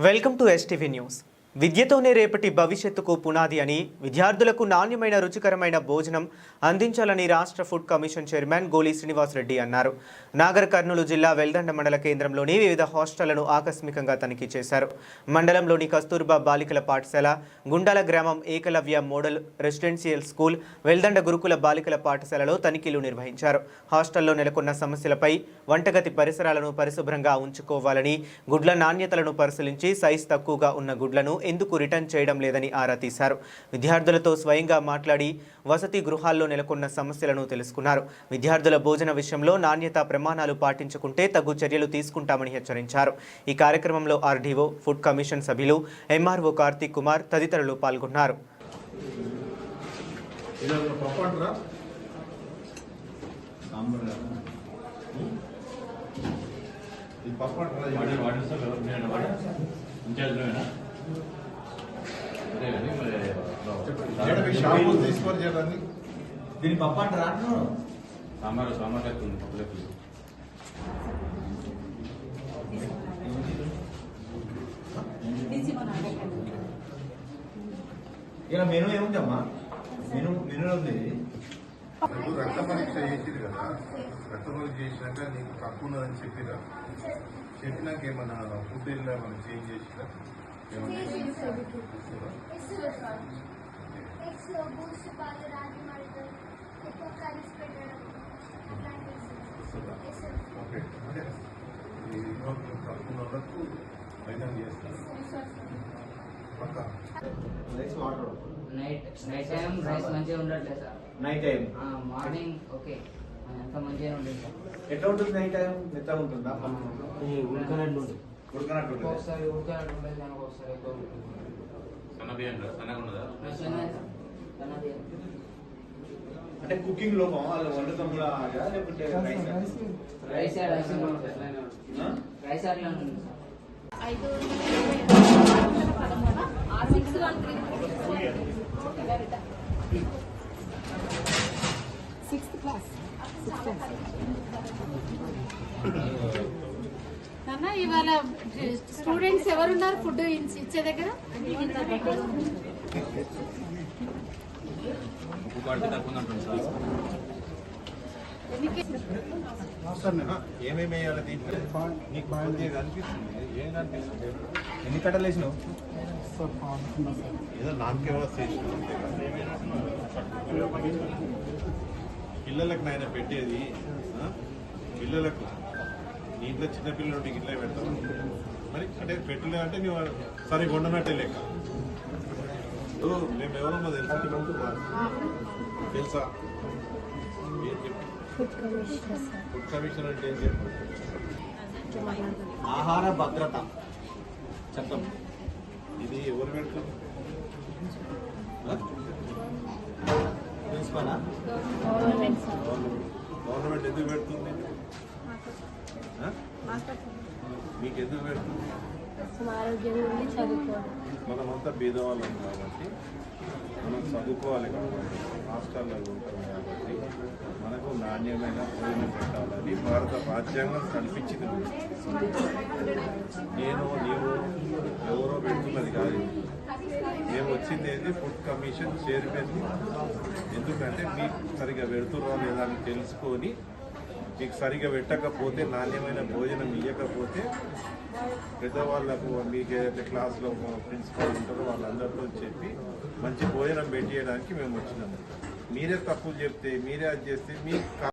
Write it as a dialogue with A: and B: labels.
A: Welcome to STV news. విద్యతోనే రేపటి భవిష్యత్తుకు పునాది అని, విద్యార్థులకు నాణ్యమైన రుచికరమైన భోజనం అందించాలని రాష్ట్ర ఫుడ్ కమిషన్ చైర్మన్ గోలి శ్రీనివాస్ రెడ్డి అన్నారు. నాగర్ కర్నూలు జిల్లా వెల్దండ మండల కేంద్రంలోని వివిధ హాస్టళ్లను ఆకస్మికంగా తనిఖీ చేశారు. మండలంలోని కస్తూర్బా బాలికల పాఠశాల, గుండాల గ్రామం Eklavya model residential school, Veldanda గురుకుల బాలికల పాఠశాలలో తనిఖీలు నిర్వహించారు. హాస్టల్లో నెలకొన్న సమస్యలపై, వంటగది పరిసరాలను పరిశుభ్రంగా ఉంచుకోవాలని, గుడ్ల నాణ్యతలను పరిశీలించి సైజ్ తక్కువగా ఉన్న గుడ్లను ఎందుకు రిటర్న్ చేయడం లేదని ఆరా తీశారు. విద్యార్థులతో స్వయంగా మాట్లాడి వసతి గృహాల్లో నెలకొన్న సమస్యలను తెలుసుకున్నారు. విద్యార్థుల భోజన విషయంలో నాణ్యతా ప్రమాణాలు పాటించకుంటే తగు చర్యలు తీసుకుంటామని హెచ్చరించారు. ఈ కార్యక్రమంలో ఆర్డీఓ, ఫుడ్ కమిషన్ సభ్యులు, ఎంఆర్ఓ కార్తీక్ కుమార్ తదితరులు పాల్గొన్నారు.
B: దీని పప్పు అంటారా?
C: సాంబార్ అవుతుంది పప్పులకు.
B: ఇలా మెనూ ఏముందమ్మా? మెనూ ఉంది.
D: రక్త పరీక్ష చేసిరు కదా, రక్త పరీక్ష చేసినాక నీకు తక్కువ ఉన్నదని చెప్పినాక ఏమన్నా ఫుడ్ ఏమన్నా చేంజ్ చేసిరా? ఓకే, అదే తక్కువ వాళ్ళకు ఫైనల్ చేస్తారు.
E: నైట్ టైం రైస్ మంచిగా ఉండట్లేదు sir.
B: Night time
E: morning okay అంత మంచిగా ఉండేది సార్.
B: ఎట్లా ఉంటుంది? నైట్ టైం మెత్తగా ఉంటుందా?
E: ఉడకనట్టు
B: ఉడకనట్టు
E: ఒకసారి ఉడకనట్టు ఉండేది, దానికి ఒకసారి ఎక్కువ
B: అంటే కుకింగ్ లోపం వాళ్ళు వండటం కూడా లేకుంటే
E: రైస్ అట్లా ఉంటుంది
F: సార్. ఇవాళ స్టూడెంట్స్ ఎవరున్నారు ఫుడ్ ఇచ్చే దగ్గర?
D: ఏమేమి వేయాలి దీంట్లో? నీకు బాగా కనిపిస్తుంది. ఏం కనిపిస్తుంది?
B: ఎన్ని కట్టలు వేసినావు?
D: ఏదో నామకే చేసినావు. పిల్లలకు నాయన పెట్టేది, పిల్లలకు నీంట్లో చిన్నపిల్లలు ఇట్లా పెడతాం. మరి అంటే పెట్టలే అంటే నువ్వు సరిగ్గా ఉండనట్టే లెక్క. మేము ఎవరన్నా తెలుసా? ఫుడ్ కమిషన్ అంటే ఏం చెప్పు?
B: ఆహార భద్రత చట్టం.
D: ఇది ఎవరు పెడతారు?
B: ప్రిన్సిపలా?
D: గవర్నమెంట్ ఎందుకు పెడుతుంది? మీకు ఎందుకు పెడుతుంది? మనమంతా బీదవాళ్ళం కాబట్టి, మనం చదువుకోవాలి కాబట్టి, హాస్టల్లో ఉంటాం కాబట్టి మనకు నాణ్యమైన భోజనం పెట్టాలని భారత రాజ్యాంగం కల్పించింది. నేను నీవు ఎవరో పెడుతున్నది కాదు. మేము వచ్చింది ఏంటి? Food commission chairman. ఎందుకంటే మీకు సరిగా పెడుతుర్రా లేదా అని తెలుసుకొని, మీకు సరిగా పెట్టకపోతే, నాణ్యమైన భోజనం ఇవ్వకపోతే పెద్దవాళ్ళకు, మీకు ఏదైతే క్లాస్లో ప్రిన్సిపాల్ ఉంటారో వాళ్ళందరితో చెప్పి మంచి భోజనం పెట్టేయడానికి మేము వచ్చినాము. మీరే తప్పులు చెప్తే, మీరే అది చేస్తే మీకు